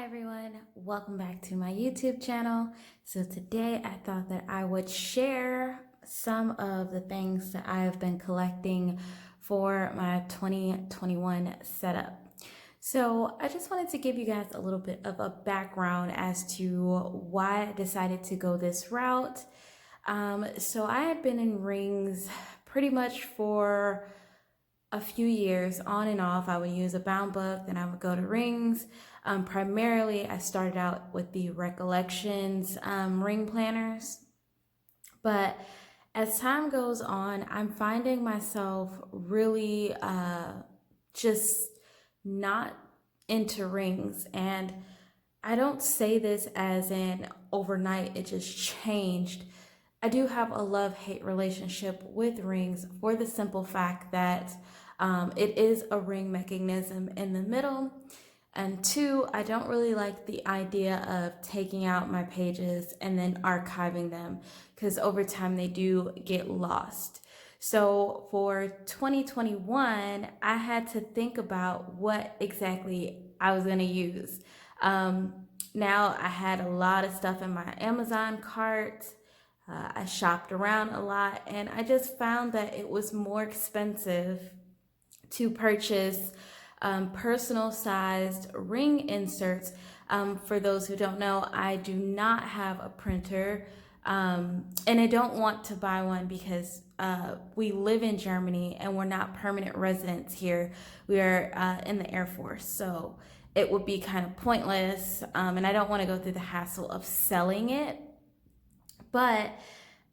everyone, welcome back to my YouTube channel. So today I thought that I would share some of the things that I have been collecting for my 2021 setup. So I just wanted to give you guys a little bit of a background as to why I decided to go this route. So I had been in rings pretty much for a few years on and off. I would use a bound book, then I would go to rings. Primarily, I started out with the Recollections ring planners. But as time goes on, I'm finding myself really just not into rings. And I don't say this as in overnight, it just changed. I do have a love-hate relationship with rings for the simple fact that it is a ring mechanism in the middle. And two, I don't really like the idea of taking out my pages and then archiving them because over time they do get lost. So for 2021, I had to think about what exactly I was going to use. Now I had a lot of stuff in my Amazon cart. I shopped around a lot and I just found that it was more expensive to purchase personal sized ring inserts. For those who don't know, I do not have a printer and I don't want to buy one because we live in Germany and we're not permanent residents here. We are in the Air Force, so it would be kind of pointless and I don't want to go through the hassle of selling it. But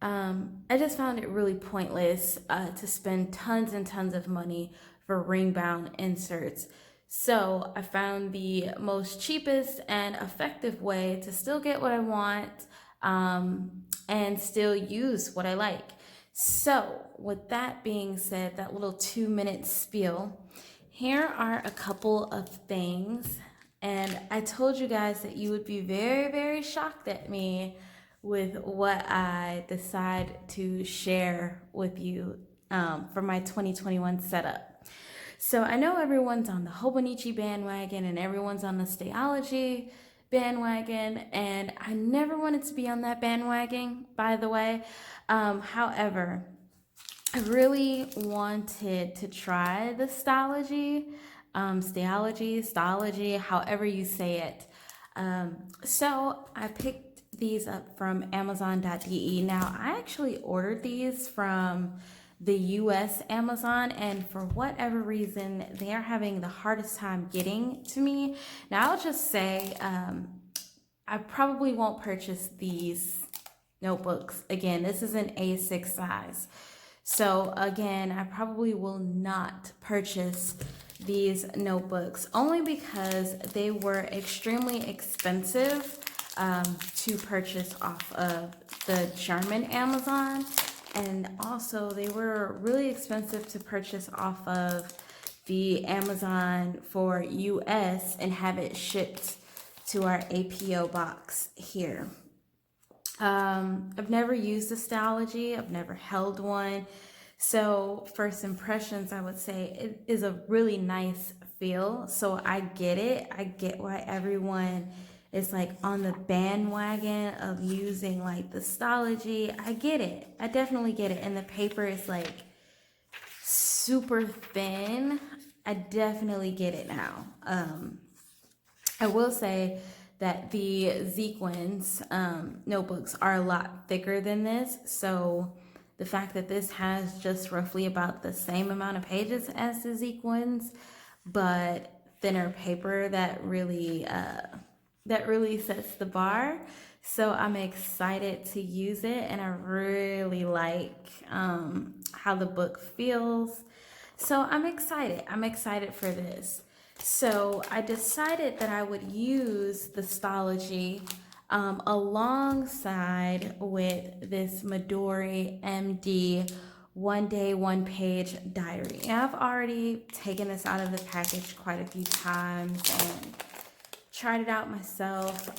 I just found it really pointless to spend tons and tons of money for ring bound inserts. So I found the most cheapest and effective way to still get what I want and still use what I like. So with that being said, that little 2-minute spiel, here are a couple of things. And I told you guys that you would be very, very shocked at me with what I decide to share with you for my 2021 setup. So I know everyone's on the Hobonichi bandwagon and everyone's on the Stalogy bandwagon, and I never wanted to be on that bandwagon, by the way. However, I really wanted to try the Stalogy, Stalogy, however you say it. So I picked these up from Amazon.de. Now, I actually ordered these from the US Amazon, and for whatever reason, they are having the hardest time getting to me. Now, I'll just say I probably won't purchase these notebooks. Again, this is an A6 size. So again, I probably will not purchase these notebooks only because they were extremely expensive to purchase off of the German Amazon, and also they were really expensive to purchase off of the Amazon for US and have it shipped to our APO box here. I've never used a Stalogy, I've never held one, so first impressions, I would say it is a really nice feel. So I get it, I get why everyone is like on the bandwagon of using like the Stalogy. I get it. I definitely get it. And the paper is like super thin. I definitely get it now. I will say that the Sequins notebooks are a lot thicker than this. So the fact that this has just roughly about the same amount of pages as the Sequins, but thinner paper, that really sets the bar. So I'm excited to use it, and I really like how the book feels. So I'm excited for this. So I decided that I would use the Stalogy alongside with this Midori MD one day, one page diary. And I've already taken this out of the package quite a few times and tried it out myself.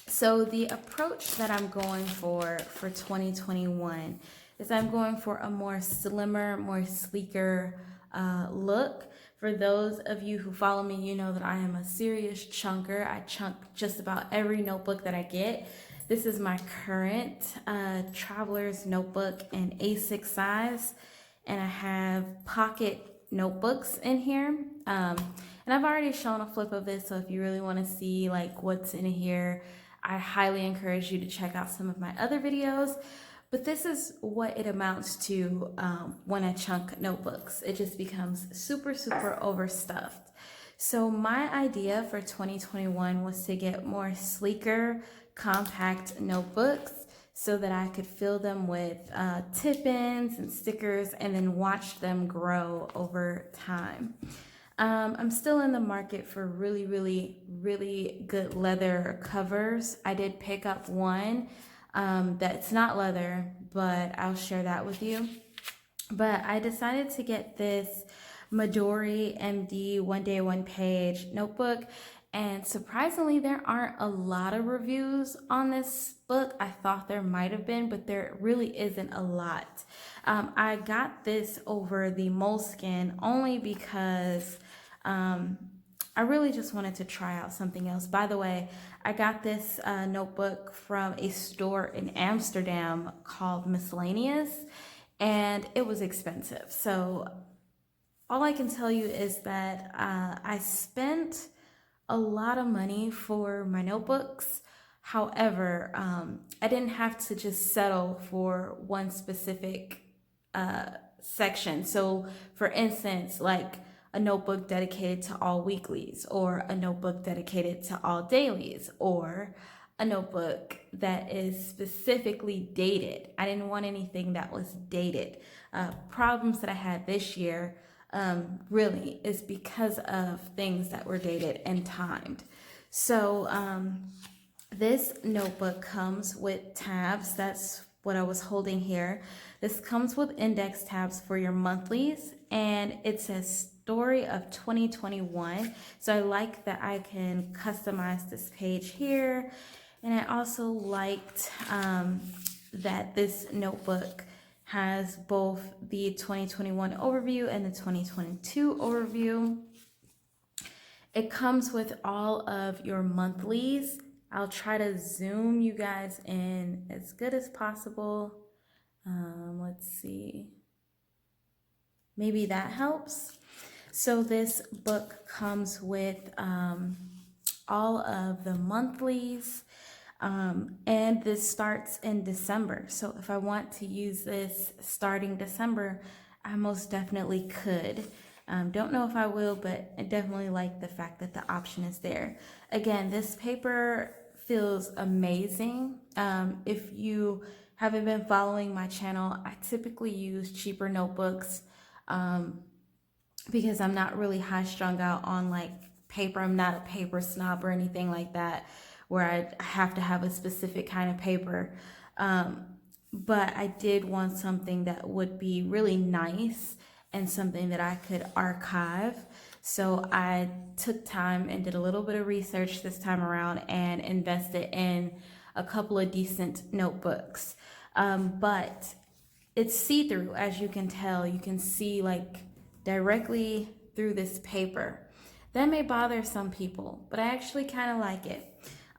So the approach that I'm going for 2021 is I'm going for a more slimmer, more sleeker look. For those of you who follow me, you know that I am a serious chunker. I chunk just about every notebook that I get. This is my current traveler's notebook in A6 size, and I have pocket notebooks in here. And I've already shown a flip of this, so if you really want to see like what's in here, I highly encourage you to check out some of my other videos. But this is what it amounts to when I chunk notebooks. It just becomes super, super overstuffed. So my idea for 2021 was to get more sleeker, compact notebooks so that I could fill them with tip-ins and stickers and then watch them grow over time. I'm still in the market for really, really, really good leather covers. I did pick up one that's not leather, but I'll share that with you. But I decided to get this Midori MD one day, one page notebook. And surprisingly, there aren't a lot of reviews on this book. I thought there might have been, but there really isn't a lot. I got this over the Moleskine only because I really just wanted to try out something else. By the way, I got this notebook from a store in Amsterdam called Miscellaneous, and it was expensive. So all I can tell you is that I spent a lot of money for my notebooks. However, I didn't have to just settle for one specific section. So for instance, like a notebook dedicated to all weeklies, or a notebook dedicated to all dailies, or a notebook that is specifically dated. I didn't want anything that was dated. Problems that I had this year really is because of things that were dated and timed. So this notebook comes with tabs. That's what I was holding here. This comes with index tabs for your monthlies, and it says story of 2021. So I like that I can customize this page here. And I also liked that this notebook has both the 2021 overview and the 2022 overview. It comes with all of your monthlies. I'll try to zoom you guys in as good as possible. Let's see. Maybe that helps. So this book comes with all of the monthlies, and this starts in December. So if I want to use this starting December, I most definitely could. Don't know if I will, but I definitely like the fact that the option is there. Again, this paper feels amazing. If you haven't been following my channel, I typically use cheaper notebooks because I'm not really high strung out on like paper. I'm not a paper snob or anything like that, where I have to have a specific kind of paper. But I did want something that would be really nice and something that I could archive. So I took time and did a little bit of research this time around and invested in a couple of decent notebooks. But it's see-through, as you can tell. You can see like directly through this paper. That may bother some people, but I actually kind of like it.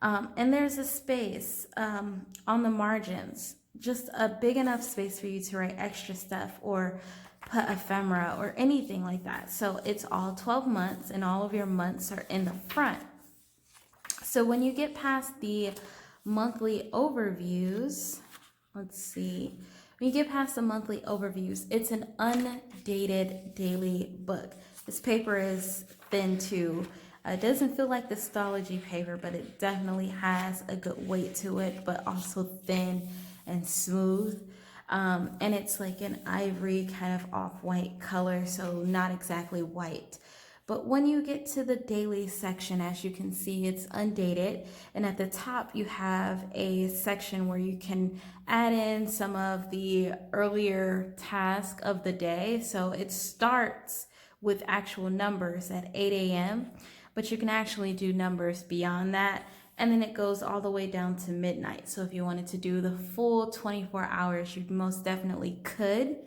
And there's a space on the margins, just a big enough space for you to write extra stuff or put ephemera or anything like that. So it's all 12 months, and all of your months are in the front. So when you get past the monthly overviews, let's see. When you get past the monthly overviews, it's an undated daily book. This paper is thin too. It doesn't feel like the Stalogy paper, but it definitely has a good weight to it, but also thin and smooth. And it's like an ivory kind of off-white color, so not exactly white. But when you get to the daily section, as you can see, it's undated. And at the top, you have a section where you can add in some of the earlier tasks of the day. So it starts with actual numbers at 8 a.m., but you can actually do numbers beyond that. And then it goes all the way down to midnight. So if you wanted to do the full 24 hours, you most definitely could.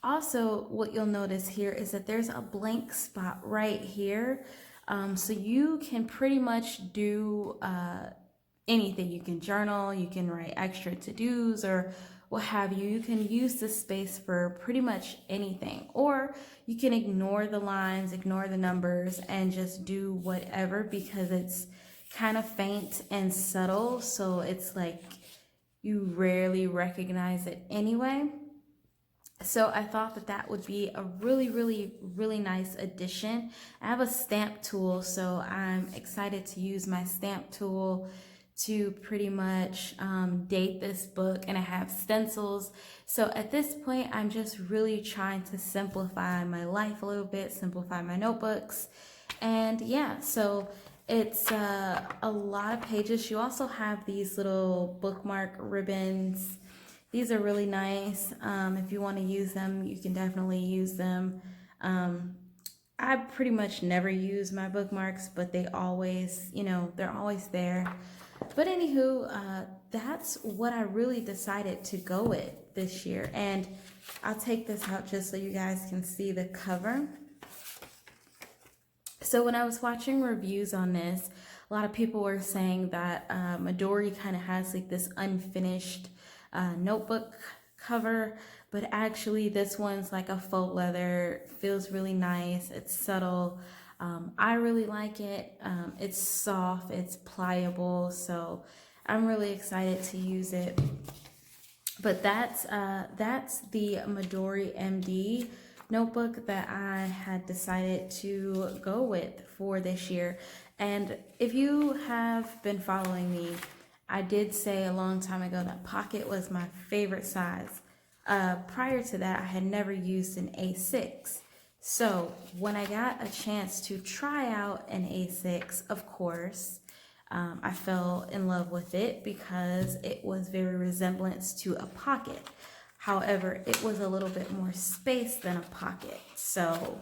Also, what you'll notice here is that there's a blank spot right here. So you can pretty much do anything. You can journal, you can write extra to-dos or what have you. You can use this space for pretty much anything. Or you can ignore the lines, ignore the numbers, and just do whatever because it's kind of faint and subtle. So it's like you rarely recognize it anyway. So I thought that that would be a really nice addition. I have a stamp tool, so I'm excited to use my stamp tool to pretty much date this book, and I have stencils. So at this point, I'm just really trying to simplify my life a little bit, simplify my notebooks. And yeah, so it's a lot of pages. You also have these little bookmark ribbons. These are really nice. If you want to use them, you can definitely use them. I pretty much never use my bookmarks, but they always, they're always there. But anywho, that's what I really decided to go with this year. And I'll take this out just so you guys can see the cover. So when I was watching reviews on this, a lot of people were saying that Midori kind of has like this unfinished notebook cover, but actually this one's like a faux leather, feels really nice, it's subtle. I really like it. It's soft, it's pliable, so I'm really excited to use it. But that's the Midori MD notebook that I had decided to go with for this year. And if you have been following me, I did say a long time ago that pocket was my favorite size. Prior to that, I had never used an A6. So when I got a chance to try out an A6, of course, I fell in love with it because it was very resemblance to a pocket. However, it was a little bit more space than a pocket. So,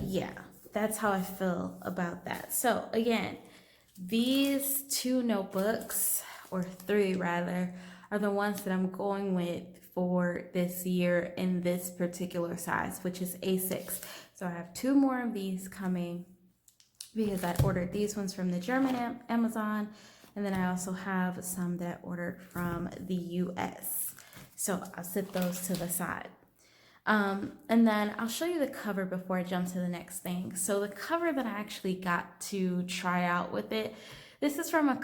yeah, that's how I feel about that. So again, these two notebooks, or three rather, are the ones that I'm going with for this year in this particular size, which is A6. So I have two more of these coming because I ordered these ones from the German Amazon, and then I also have some that I ordered from the US. So I'll set those to the side. And then I'll show you the cover before I jump to the next thing. So the cover that I actually got to try out with it, this is from a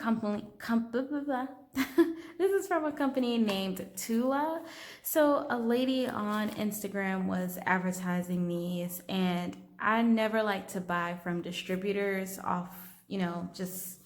this is from a company named Tula. So a lady on Instagram was advertising these, and I never like to buy from distributors off, just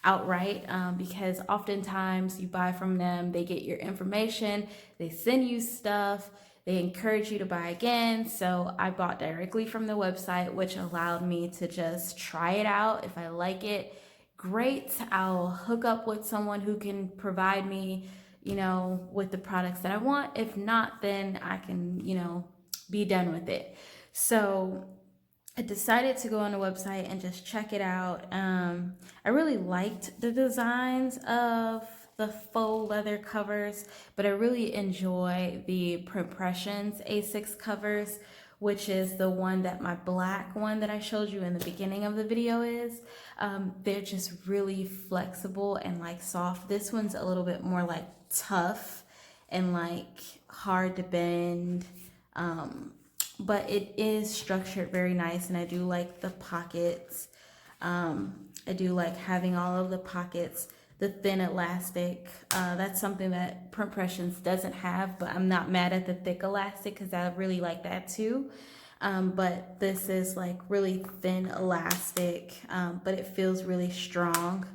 outright, because oftentimes you buy from them, they get your information, they send you stuff, they encourage you to buy again. So I bought directly from the website, which allowed me to just try it out. If I like it, great. I'll hook up with someone who can provide me, with the products that I want. If not, then I can, be done with it. So I decided to go on the website and just check it out. I really liked the designs of the faux leather covers, but I really enjoy the Printpressions A6 covers, which is the one that my black one that I showed you in the beginning of the video is. They're just really flexible and like soft. This one's a little bit more like tough and like hard to bend. But it is structured very nice, and I do like the pockets. I do like having all of the pockets, the thin elastic. That's something that Printpressions doesn't have, but I'm not mad at the thick elastic because I really like that too. But this is like really thin elastic, but it feels really strong.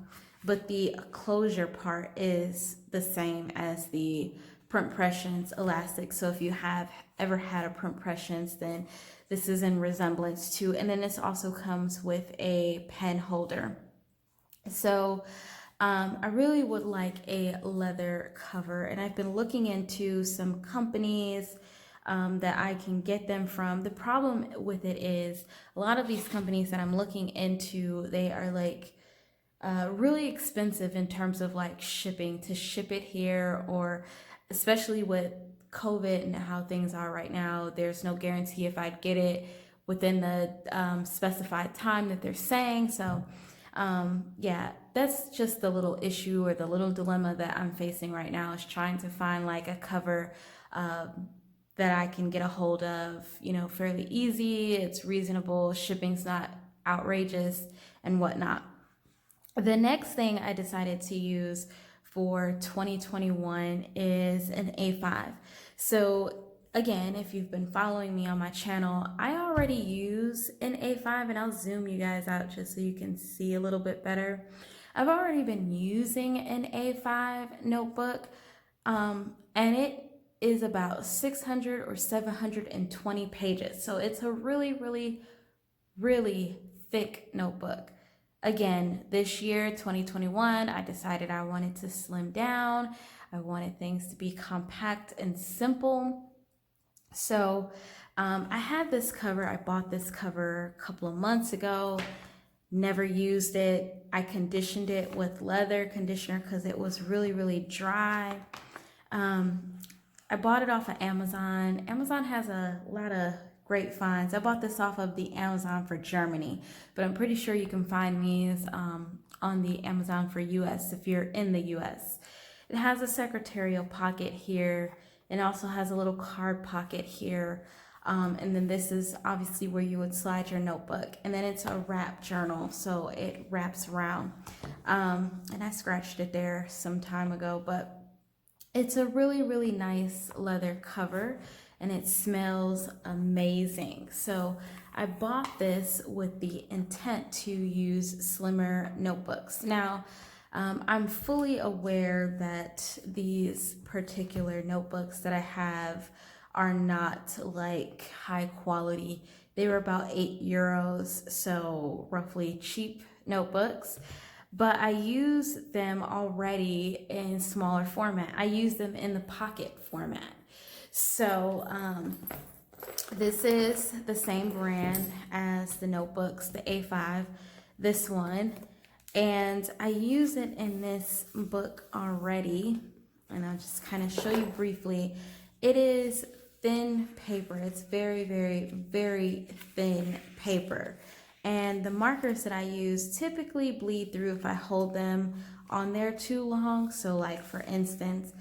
But the closure part is the same as the Printpressions elastic. So if you have ever had a Printpressions, then this is in resemblance to. And then this also comes with a pen holder. So I really would like a leather cover, and I've been looking into some companies that I can get them from. The problem with it is a lot of these companies that I'm looking into, they are like really expensive in terms of like shipping, to ship it here, or especially with COVID and how things are right now, there's no guarantee if I'd get it within the specified time that they're saying. So yeah, that's just the little issue or the little dilemma that I'm facing right now, is trying to find like a cover that I can get a hold of, you know, fairly easy. It's reasonable, shipping's not outrageous and whatnot. The next thing I decided to use for 2021 is an A5. So again, if you've been following me on my channel, I already use an A5, and I'll zoom you guys out just so you can see a little bit better. I've already been using an A5 notebook, and it is about 600 or 720 pages. So it's a really, really, really thick notebook. Again, this year, 2021, I decided I wanted to slim down. I wanted things to be compact and simple. So I had this cover. I bought this cover a couple of months ago. Never used it. I conditioned it with leather conditioner because it was really, really dry. I bought it off of Amazon. Amazon has a lot of great finds. I bought this off of the Amazon for Germany, but I'm pretty sure you can find these on the Amazon for US if you're in the US. It has a secretarial pocket here, and also has a little card pocket here. And then this is obviously where you would slide your notebook. And then it's a wrap journal, so it wraps around. And I scratched it there some time ago, but it's a really, really nice leather cover, and it smells amazing. So I bought this with the intent to use slimmer notebooks. Now, I'm fully aware that these particular notebooks that I have are not like high quality. They were about €8, so roughly cheap notebooks. But I use them already in smaller format. I use them in the pocket format. So this is the same brand as the notebooks, the A5, this one. And I use it in this book already. And I'll just kind of show you briefly. It is thin paper. It's very, very, very thin paper. And the markers that I use typically bleed through if I hold them on there too long. So like for instance,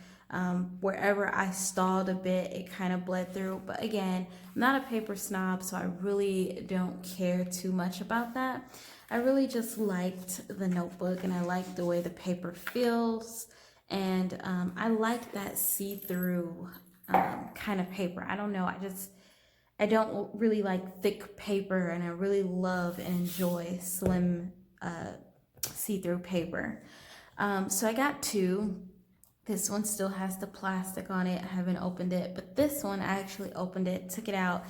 wherever I stalled a bit, it kind of bled through. But again, I'm not a paper snob, so I really don't care too much about that. I really just liked the notebook, and I liked the way the paper feels. And I like that see-through kind of paper. I don't know, I don't really like thick paper, and I really love and enjoy slim see-through paper. So I got two. This one still has the plastic on it. I haven't opened it, but this one I actually opened it, took it out,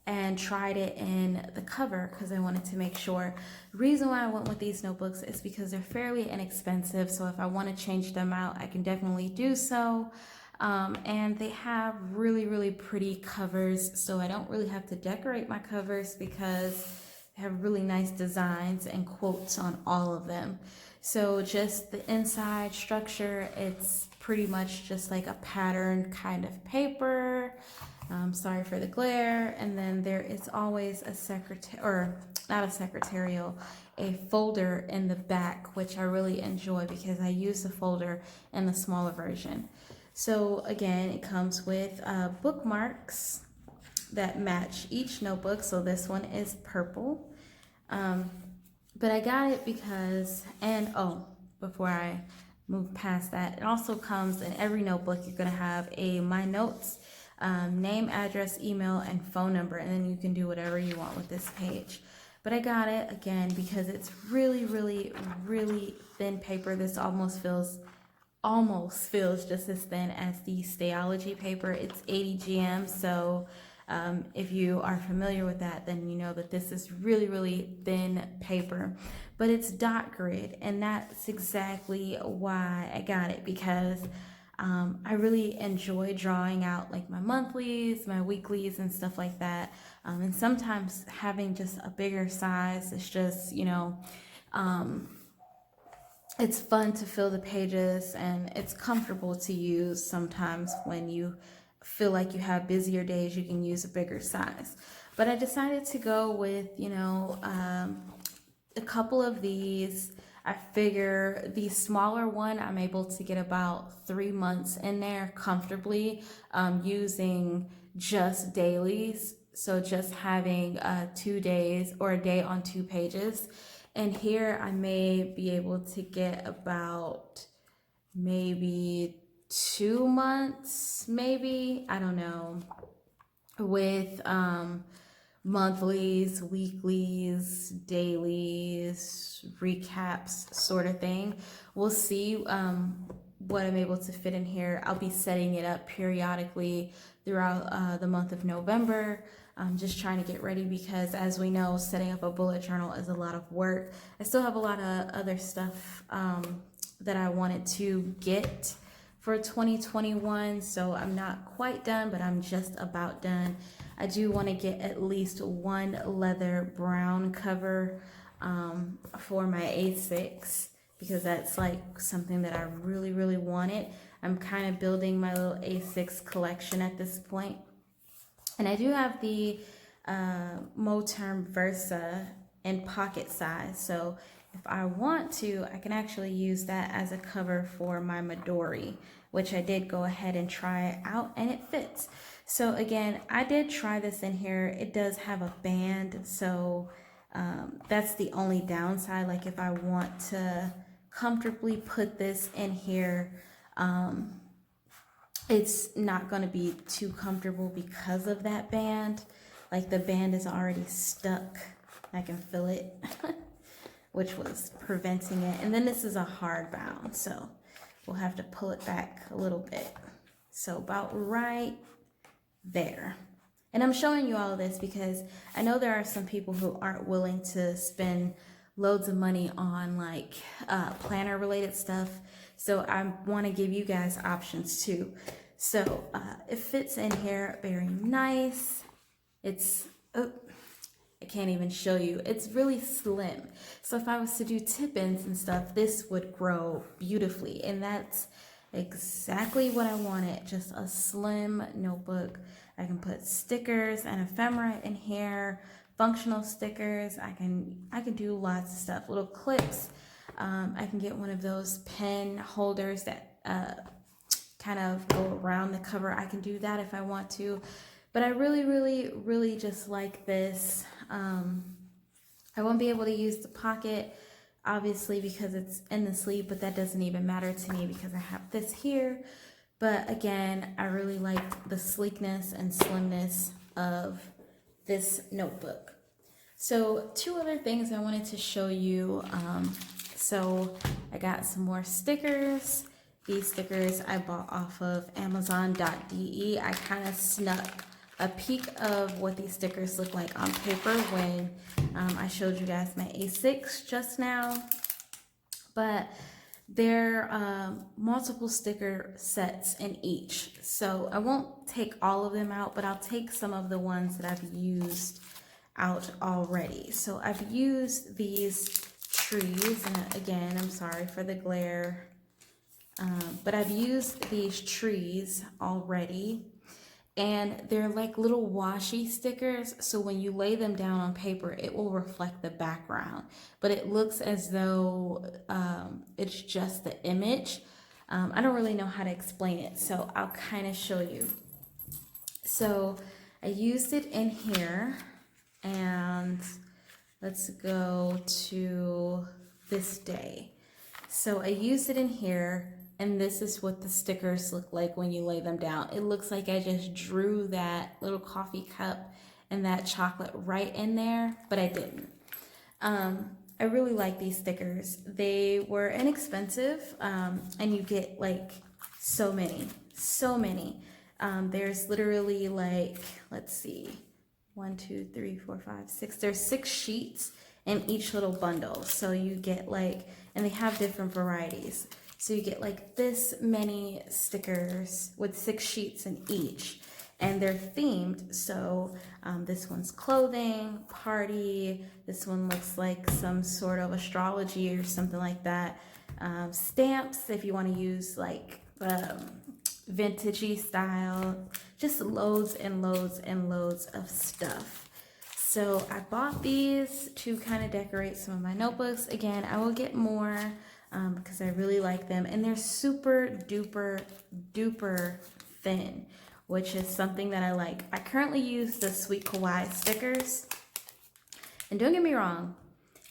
and tried it in the cover because I wanted to make sure. The reason why I went with these notebooks is because they're fairly inexpensive, so if I want to change them out, I can definitely do so. And they have really, really pretty covers, so I don't really have to decorate my covers because they have really nice designs and quotes on all of them. So just the inside structure, it's pretty much just like a patterned kind of paper. Sorry for the glare. And then there is always a a folder in the back, which I really enjoy because I use the folder in the smaller version. So again, it comes with bookmarks that match each notebook. So this one is purple. But I got it because, and oh, before I move past that, it also comes in every notebook. You're going to have a My Notes, name, address, email, and phone number, and then you can do whatever you want with this page. But I got it again because it's really, really, really thin paper. This almost feels just as thin as the Stalogy paper. It's 80 GM, so if you are familiar with that, then you know that this is really, really thin paper. But it's dot grid, and that's exactly why I got it, because I really enjoy drawing out like my monthlies, my weeklies, and stuff like that. And sometimes having just a bigger size is just, it's fun to fill the pages, and it's comfortable to use sometimes when you feel like you have busier days, you can use a bigger size. But I decided to go with, a couple of these. I figure the smaller one, I'm able to get about 3 months in there comfortably, using just dailies. So just having 2 days or a day on 2 pages. And here I may be able to get about maybe 2 months, maybe, I don't know, with monthlies, weeklies, dailies, recaps, sort of thing. We'll see what I'm able to fit in here. I'll be setting it up periodically throughout the month of November. I'm just trying to get ready because, as we know, setting up a bullet journal is a lot of work. I still have a lot of other stuff that I wanted to get for 2021, so I'm not quite done, but I'm just about done. I do want to get at least one leather brown cover for my A6 because that's like something that I really, really wanted. I'm kind of building my little A6 collection at this point. And I do have the Moterm Versa in pocket size, so if I want to, I can actually use that as a cover for my Midori, which I did go ahead and try out, and it fits. So again, I did try this in here. It does have a band, so that's the only downside. Like if I want to comfortably put this in here, it's not going to be too comfortable because of that band. Like the band is already stuck. I can feel it. Which was preventing it. And then this is a hard bound, so we'll have to pull it back a little bit. So about right there. And I'm showing you all of this because I know there are some people who aren't willing to spend loads of money on like planner related stuff. So I want to give you guys options too. So it fits in here very nice. It's, I can't even show you. It's really slim. So if I was to do tip-ins and stuff, this would grow beautifully. And that's exactly what I wanted. Just a slim notebook. I can put stickers and ephemera in here, functional stickers. I can do lots of stuff. Little clips. I can get one of those pen holders that kind of go around the cover. I can do that if I want to. But I really, really, really just like this. I won't be able to use the pocket, obviously, because it's in the sleeve, but that doesn't even matter to me because I have this here. But again, I really like the sleekness and slimness of this notebook. So 2 other things I wanted to show you. So I got some more stickers. These stickers I bought off of Amazon.de. I kind of snuck a peek of what these stickers look like on paper when I showed you guys my A6 just now. But there are multiple sticker sets in each. So I won't take all of them out, but I'll take some of the ones that I've used out already. So I've used these trees, and again, I'm sorry for the glare, but I've used these trees already. And they're like little washi stickers, so when you lay them down on paper, it will reflect the background. But it looks as though it's just the image. I don't really know how to explain it, so I'll kind of show you. So I used it in here, and let's go to this day. So I used it in here. And this is what the stickers look like when you lay them down. It looks like I just drew that little coffee cup and that chocolate right in there, but I didn't. I really like these stickers. They were inexpensive, and you get like so many. There's literally like, let's see, 1, 2, 3, 4, 5, 6. There's 6 sheets in each little bundle. So you get like, and they have different varieties. So you get like this many stickers with 6 sheets in each, and they're themed. So this one's clothing, party. This one looks like some sort of astrology or something like that. Stamps, if you want to use like vintagey style, just loads and loads and loads of stuff. So I bought these to kind of decorate some of my notebooks. Again, I will get more because I really like them, and they're super duper duper thin, which is something that I like. I currently use the Sweet Kawaii stickers, and don't get me wrong,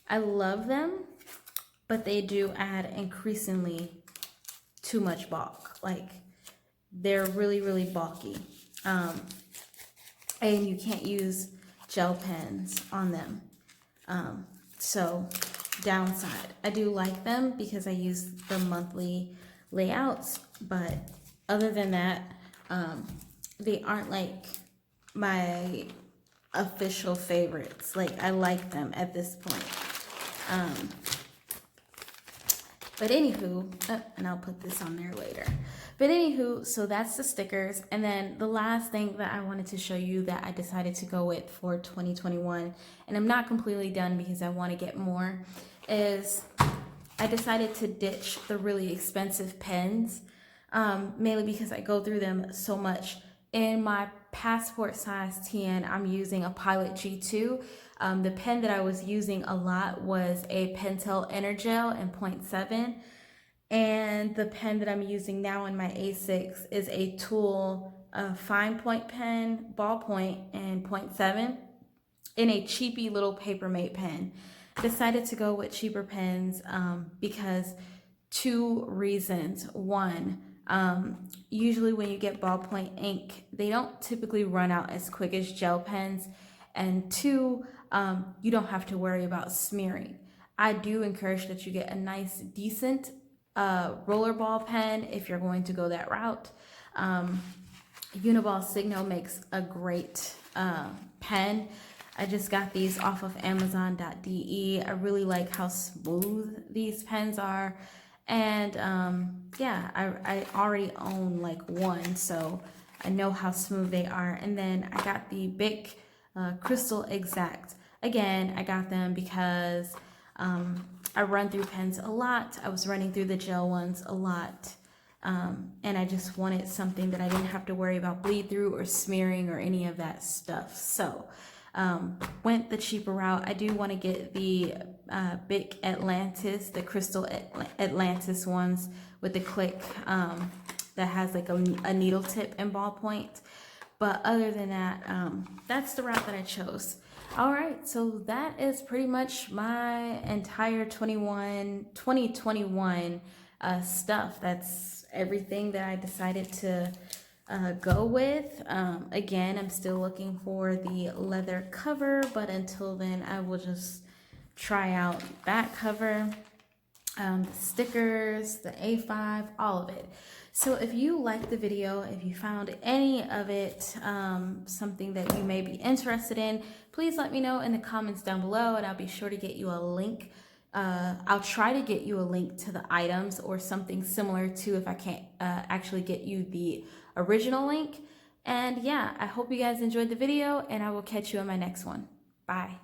I love them, but they do add increasingly too much bulk. Like, they're really, really bulky. And you can't use gel pens on them. So, downside. I do like them because I use the monthly layouts, but other than that, they aren't like my official favorites. Like, I like them at this point. But anywho, and I'll put this on there later. But anywho, so that's the stickers. And then the last thing that I wanted to show you that I decided to go with for 2021, and I'm not completely done because I want to get more, is I decided to ditch the really expensive pens, mainly because I go through them so much. In my passport size 10, I'm using a Pilot G2. The pen that I was using a lot was a Pentel Energel in 0.7. And the pen that I'm using now in my A6 is a Tool fine point pen, ballpoint in 0.7, in a cheapy little Papermate pen. I decided to go with cheaper pens because two reasons. One, usually when you get ballpoint ink, they don't typically run out as quick as gel pens. And two, you don't have to worry about smearing. I do encourage that you get a nice, decent rollerball pen if you're going to go that route. Uniball Signo makes a great pen. I just got these off of Amazon.de. I really like how smooth these pens are. And yeah, I already own like one, so I know how smooth they are. And then I got the Bic Crystal Exact. Again, I got them because I run through pens a lot. I was running through the gel ones a lot. And I just wanted something that I didn't have to worry about bleed through or smearing or any of that stuff. So went the cheaper route. I do want to get the Bic Atlantis, the Crystal Atlantis ones with the click that has like a needle tip and ballpoint. But other than that, that's the route that I chose. All right, so that is pretty much my entire 2021 stuff. That's everything that I decided to go with. Again, I'm still looking for the leather cover, but until then, I will just try out that cover, the stickers, the A5, all of it. So if you liked the video, if you found any of it something that you may be interested in, please let me know in the comments down below, and I'll be sure to get you a link. I'll try to get you a link to the items or something similar to, if I can't actually get you the original link. And yeah, I hope you guys enjoyed the video, and I will catch you in my next one. Bye.